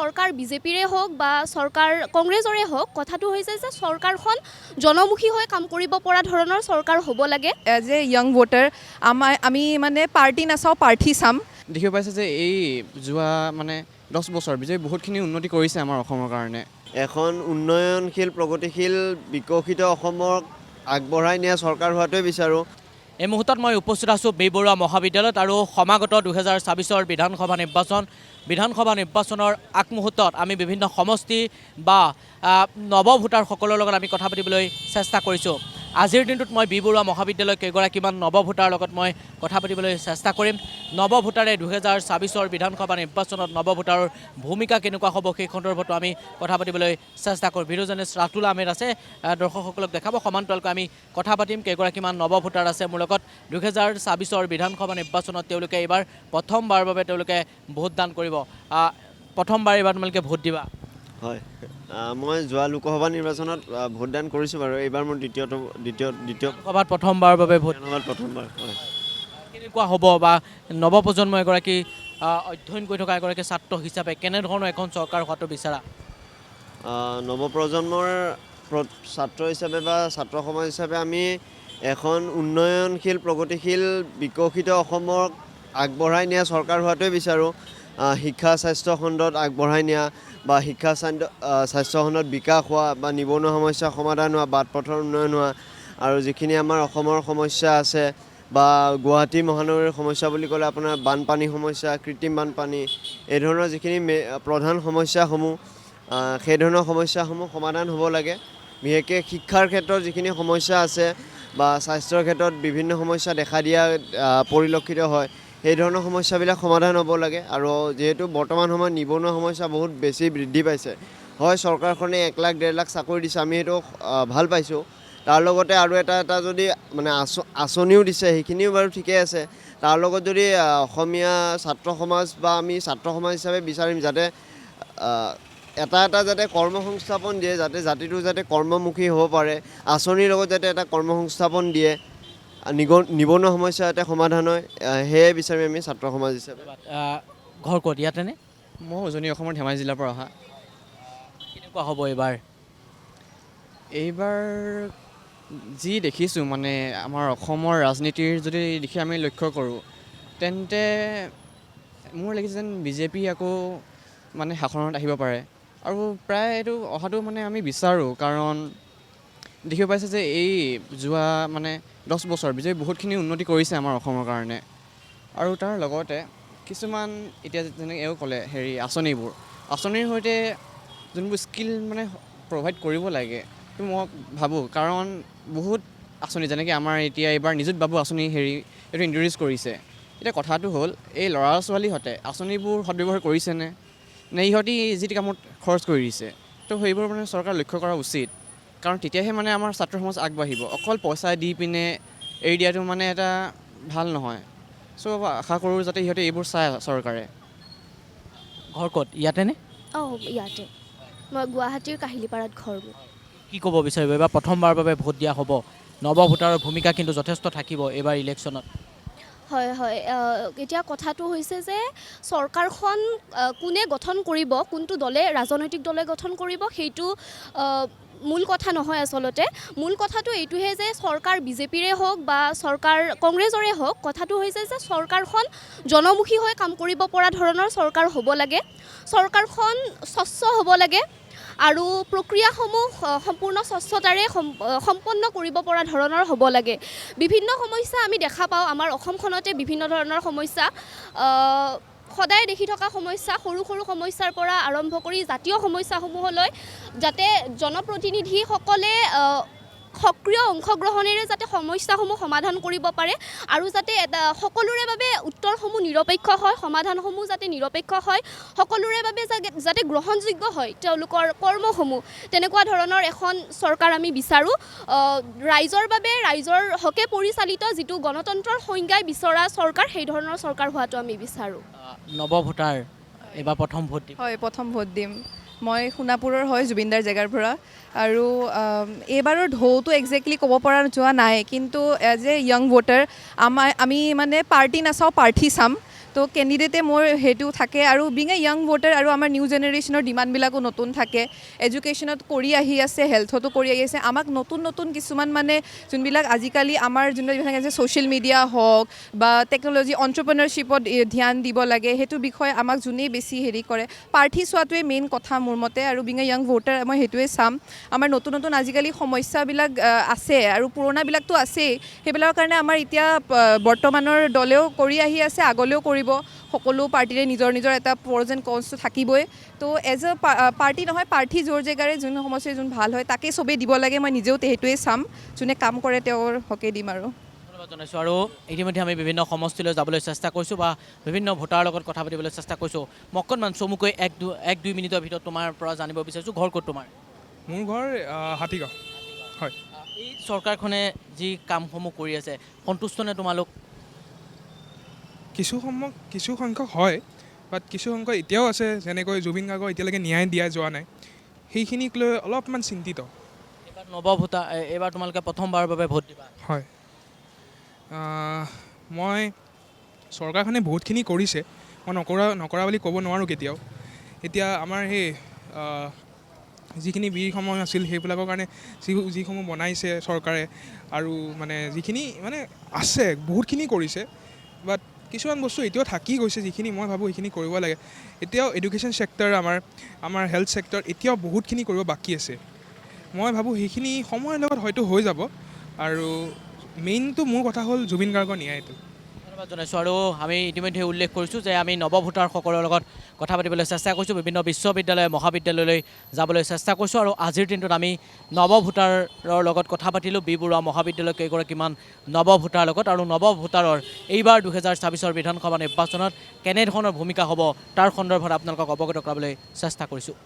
সৰকাৰ বিজেপিৰে হওক বা সৰকাৰ কংগ্ৰেছৰে হওক কথাটো হৈছে যে সৰকাৰখন জনমুখী হৈ কাম কৰিব পৰা ধৰণৰ সৰকাৰ হ'ব লাগে। এজ এ য়ং ভোটাৰ আমি মানে পাৰ্টি নাচাওঁ, প্ৰাৰ্থী চাম। দেখিব পাইছে যে এই যোৱা 10 বছৰ বিজয় বহুতখিনি উন্নতি কৰিছে আমাৰ অসমৰ কাৰণে। এখন উন্নয়নশীল প্ৰগতিশীল বিকশিত অসমক আগবঢ়াই নিয়া চৰকাৰ হোৱাটোৱে বিচাৰোঁ। এই মুহূৰ্তত মই উপস্থিত আছোঁ বি বৰুৱা মহাবিদ্যালয়ত আৰু সমাগত 2024 বিধানসভা নিৰ্বাচনৰ আগমুহূৰ্তত আমি বিভিন্ন সমষ্টি বা নৱ ভোটাৰসকলৰ লগত আমি কথা পাতিবলৈ চেষ্টা কৰিছোঁ। আজিৰ দিনটোত মই বি বৰুৱা মহাবিদ্যালয়ৰ কেইগৰাকীমান নৱ ভোটাৰৰ লগত মই কথা পাতিবলৈ চেষ্টা কৰিম। নৱ ভোটাৰে 2024 বিধানসভা নিৰ্বাচনত নৱ ভোটাৰৰ ভূমিকা কেনেকুৱা হ'ব সেই সন্দৰ্ভতো আমি কথা পাতিবলৈ চেষ্টা কৰিম। ভিডিঅ' জাৰ্নেলিষ্ট ৰাতুল আহমেদ আছে, দৰ্শকসকলক দেখাব। সমান্তৰালকৈ আমি কথা পাতিম। কেইগৰাকীমান নৱ ভোটাৰ আছে মোৰ লগত। 2024 বিধানসভা নিৰ্বাচনত তেওঁলোকে এইবাৰ প্ৰথমবাৰৰ বাবে তেওঁলোকে ভোটদান কৰিব। প্ৰথমবাৰ এইবাৰ তোমালোকে ভোট দিবা? হয়, মই যোৱা লোকসভা নিৰ্বাচনত ভোটদান কৰিছোঁ বাৰু। এইবাৰ মোৰ দ্বিতীয় সভাত প্ৰথমবাৰৰ বাবে ভোট। প্ৰথমবাৰ। হয়, কেনেকুৱা হ'ব বা নৱপ্ৰজন্ম এগৰাকী অধ্যয়ন কৰি থকা এগৰাকী ছাত্ৰ হিচাপে কেনেধৰণৰ এখন চৰকাৰ হোৱাটো বিচাৰা? নৱপ্ৰজন্মৰ ছাত্ৰ হিচাপে বা ছাত্ৰ সমাজ হিচাপে আমি এখন উন্নয়নশীল প্ৰগতিশীল বিকশিত অসমক আগবঢ়াই নিয়া চৰকাৰ হোৱাটোৱে বিচাৰোঁ। শিক্ষা স্বাস্থ্য খণ্ডত আগবঢ়াই নিয়া বা স্বাস্থ্য খণ্ডত বিকাশ হোৱা বা নিবনুৱা সমস্যা সমাধান হোৱা, বাট পথৰ উন্নয়ন হোৱা, আৰু যিখিনি আমাৰ অসমৰ সমস্যা আছে বা গুৱাহাটী মহানগৰীৰ সমস্যা বুলি ক'লে আপোনাৰ বানপানী সমস্যা, কৃত্ৰিম বানপানী, এই ধৰণৰ যিখিনি প্ৰধান সমস্যাসমূহ সেই ধৰণৰ সমস্যাসমূহ সমাধান হ'ব লাগে। বিশেষকৈ শিক্ষাৰ ক্ষেত্ৰত যিখিনি সমস্যা আছে বা স্বাস্থ্যৰ ক্ষেত্ৰত বিভিন্ন সমস্যা দেখা দিয়া পৰিলক্ষিত হয়, সেই ধৰণৰ সমস্যাবিলাক সমাধান হ'ব লাগে। আৰু যিহেতু বৰ্তমান সময়ত নিবনুৱা সমস্যা বহুত বেছি বৃদ্ধি পাইছে, হয় চৰকাৰখনে 1 লাখ 1.5 লাখ চাকৰি দিছে, আমি সেইটো ভাল পাইছোঁ। তাৰ লগতে আৰু এটা যদি আঁচনিও দিছে, সেইখিনিও বাৰু ঠিকেই আছে। তাৰ লগত যদি অসমীয়া ছাত্ৰ সমাজ বা আমি ছাত্ৰ সমাজ হিচাপে বিচাৰিম যাতে এটা যাতে কৰ্মসংস্থাপন দিয়ে, যাতে জাতিটো যাতে কৰ্মমুখী হ'ব পাৰে, আঁচনিৰ লগত যাতে এটা কৰ্মসংস্থাপন দিয়ে, নিবনুৱা সমস্যা যাতে সমাধান হয়, সেয়ে বিচাৰিম আমি ছাত্ৰ সমাজ হিচাপে। ঘৰ ক'ত? ইয়াতেনে? মই উজনি অসমৰ ধেমাজি জিলাৰ পৰা অহা। কেনেকুৱা হ'ব এইবাৰ যি দেখিছোঁ আমাৰ অসমৰ ৰাজনীতিৰ যদি দিশে আমি লক্ষ্য কৰোঁ, তেন্তে মোৰ লাগিছে যেন বিজেপি আকৌ শাসনত আহিব পাৰে। আৰু প্ৰায় এইটো অহাটো আমি বিচাৰোঁ, কাৰণ দেখিব পাইছে যে এই যোৱা 10 বছৰ বিজয় বহুতখিনি উন্নতি কৰিছে আমাৰ অসমৰ কাৰণে। আৰু তাৰ লগতে কিছুমান এতিয়া যেনেকৈ এওঁ ক'লে আঁচনিৰ সৈতে যোনবোৰ স্কিল প্ৰভাইড কৰিব লাগে, সেইটো মই ভাবোঁ। কাৰণ বহুত আঁচনি যেনেকৈ আমাৰ এতিয়া এইবাৰ নিযুত বাবু আঁচনি এইটো ইণ্ট্ৰডিউচ কৰিছে। এতিয়া কথাটো হ'ল এই ল'ৰা ছোৱালীহঁতে আঁচনিবোৰ সদব্যৱহাৰ কৰিছেনে, নে ইহঁতি যি টি কামত খৰচ কৰি দিছে? তো সেইবোৰ চৰকাৰে লক্ষ্য কৰা উচিত, কাৰণ তেতিয়াহে আমাৰ ছাত্ৰ সমাজ আগবাঢ়িব। অকল পইচা দি পিনে এৰি দিয়াটো এটা ভাল নহয়। চ' আশা কৰোঁ যাতে ইহঁতে এইবোৰ চায় চৰকাৰে। ঘৰ ক'ত? ইয়াতেনে? ইয়াতে। মই গুৱাহাটীৰ কাহিলীপাৰাত ঘৰ মোৰ। কি ক'ব বিচাৰিব? এইবাৰ প্ৰথমবাৰৰ বাবে ভোট দিয়া হ'ব, নৱ ভোটাৰৰ ভূমিকা কিন্তু যথেষ্ট থাকিব এইবাৰ ইলেকশ্যনত। হয়, এতিয়া কথাটো হৈছে যে চৰকাৰখন কোনে গঠন কৰিব, কোনটো দলে ৰাজনৈতিক দলে গঠন কৰিব, সেইটো মূল কথা নহয়। আচলতে মূল কথাটো এইটোহে যে চৰকাৰ বিজেপিৰে হওক বা চৰকাৰ কংগ্ৰেছৰে হওক, কথাটো হৈছে যে চৰকাৰখন জনমুখী হৈ কাম কৰিব পৰা ধৰণৰ চৰকাৰ হ'ব লাগে। চৰকাৰখন স্বচ্ছ হ'ব লাগে আৰু প্ৰক্ৰিয়াসমূহ সম্পূৰ্ণ স্বচ্ছতাৰে সম্পন্ন কৰিব পৰা ধৰণৰ হ'ব লাগে। বিভিন্ন সমস্যা আমি দেখা পাওঁ আমাৰ অসমখনতে, বিভিন্ন ধৰণৰ সমস্যা সদায় দেখি থকা সমস্যা, সৰু সমস্যাৰ পৰা আৰম্ভ কৰি জাতীয় সমস্যাসমূহলৈ যাতে জনপ্ৰতিনিধিসকলে সক্ৰিয় অংশগ্ৰহণেৰে যাতে সমস্যাসমূহ সমাধান কৰিব পাৰে আৰু যাতে সকলোৰে বাবে উত্তৰসমূহ নিৰপেক্ষ হয়, সমাধানসমূহ যাতে নিৰপেক্ষ হয়, সকলোৰে বাবে যাতে গ্ৰহণযোগ্য হয় তেওঁলোকৰ কৰ্মসমূহ, তেনেকুৱা ধৰণৰ এখন চৰকাৰ আমি বিচাৰোঁ। ৰাইজৰ বাবে, ৰাইজৰ হকে পৰিচালিত যিটো গণতন্ত্ৰৰ সংজ্ঞাই বিচৰা চৰকাৰ, সেই ধৰণৰ চৰকাৰ হোৱাটো আমি বিচাৰোঁ। নৱ ভোটাৰ এইবাৰ প্ৰথম ভোট দিম? হয়, প্ৰথম ভোট দিম। মই সোণাপুৰৰ হয়, জুবিনদাৰ জেগাৰ পৰা। আৰু এইবাৰৰ ঢৌটো একজেক্টলি ক'ব পৰা যোৱা নাই, কিন্তু এজ এ য়ং ভোটাৰ আমি পাৰ্টি নাচাওঁ, প্ৰাৰ্থী চাম। তো কেণ্ডিডেটে মোৰ সেইটো থাকে আৰু বিং এ য়াং ভোটাৰ আৰু আমাৰ নিউ জেনেৰেশ্যনৰ ডিমাণ্ডবিলাকো নতুন থাকে এডুকেশ্যনত কৰি আহি আছে হেল্থতো কৰি আহি আছে আমাক নতুন নতুন কিছুমান মানে যোনবিলাক আজিকালি আমাৰ যোনবিলাক আছে ছ'চিয়েল মিডিয়া হওক বা টেকন'লজি অন্টাৰপ্ৰেনাৰশ্বিপত ধ্যান দিব লাগে সেইটো বিষয়ে আমাক যোনেই বেছি হেৰি কৰে প্ৰাৰ্থী চোৱাটোৱে মেইন কথা মোৰ মতে আৰু বিং এ য়াং ভোটাৰ মই সেইটোৱে চাম আমাৰ নতুন নতুন আজিকালি সমস্যাবিলাক আছে আৰু পুৰণাবিলাকতো আছেই সেইবিলাকৰ কাৰণে আমাৰ এতিয়া বৰ্তমানৰ দলেও কৰি আহি আছে আগলৈও কৰিব সকলো পাৰ্টিৰে নিজৰ নিজৰ এটা প্ৰ'জ এণ্ড কনছটো থাকিবই তো এজ এ পাৰ্টি নহয় প্ৰাৰ্থী য'ৰ জেগাৰে যোন সমস্যা যোন ভাল হয় তাকেই চবেই দিব লাগে মই নিজেও সেইটোৱে চাম যোনে কাম কৰে তেওঁৰ হকে দিম আৰু ধন্যবাদ জনাইছোঁ আৰু ইতিমধ্যে আমি বিভিন্ন সমষ্টিলৈ যাবলৈ চেষ্টা কৰিছোঁ বা বিভিন্ন ভোটাৰৰ লগত কথা পাতিবলৈ চেষ্টা কৰিছোঁ মই অকণমান চমুকৈ এক দুই মিনিটৰ ভিতৰত তোমাৰ পৰা জানিব বিচাৰিছোঁ ঘৰ ক'ত তোমাৰ মোৰ ঘৰ হাতীগাঁও হয় এই চৰকাৰখনে যি কামসমূহ কৰি আছে সন্তুষ্ট নে তোমালোক কিছু সংখ্যক হয় বাট কিছু সংখ্যক এতিয়াও আছে যেনেকৈ জুবিন গাৰ্গৰ এতিয়ালৈকে ন্যায় দিয়া যোৱা নাই সেইখিনিক লৈ অলপমান চিন্তিত এইবাৰ নৱভোটাৰ এইবাৰ তোমালোকে প্ৰথমবাৰৰ বাবে ভোট দিবা হয় মই চৰকাৰখনে বহুতখিনি কৰিছে মই নকৰা বুলি ক'ব নোৱাৰোঁ কেতিয়াও এতিয়া আমাৰ সেই যিখিনি বিলসমূহ আছিল সেইবিলাকৰ কাৰণে যিসমূহ বনাইছে চৰকাৰে আৰু মানে যিখিনি মানে আছে বহুতখিনি কৰিছে বাট কিছুমান বস্তু এতিয়াও থাকি গৈছে যিখিনি মই ভাবোঁ সেইখিনি কৰিব লাগে এতিয়াও এডুকেশ্যন ছেক্টৰ আমাৰ হেল্থ ছেক্টৰ এতিয়াও বহুতখিনি কৰিব বাকী আছে মই ভাবোঁ সেইখিনি সময়ৰ লগত হয়তো হৈ যাব আৰু মেইনটো মোৰ কথা হ'ল জুবিন গাৰ্গৰ ন্যায়টো ধন্যবাদ জনাইছোঁ আৰু আমি ইতিমধ্যে উল্লেখ কৰিছোঁ যে আমি নৱভোটাৰসকলৰ লগত কথা পাতিবলৈ চেষ্টা কৰিছোঁ বিভিন্ন বিশ্ববিদ্যালয় মহাবিদ্যালয়লৈ যাবলৈ চেষ্টা কৰিছোঁ আৰু আজিৰ দিনটোত আমি নৱভোটাৰৰ লগত কথা পাতিলোঁ বি বৰুৱা মহাবিদ্যালয়ৰ কেইগৰাকীমান নৱভোটাৰৰ লগত আৰু নৱভোটাৰৰ এইবাৰ 2024 বিধানসভা নিৰ্বাচনত কেনেধৰণৰ ভূমিকা হ'ব তাৰ সন্দৰ্ভত আপোনালোকক অৱগত কৰাবলৈ চেষ্টা কৰিছোঁ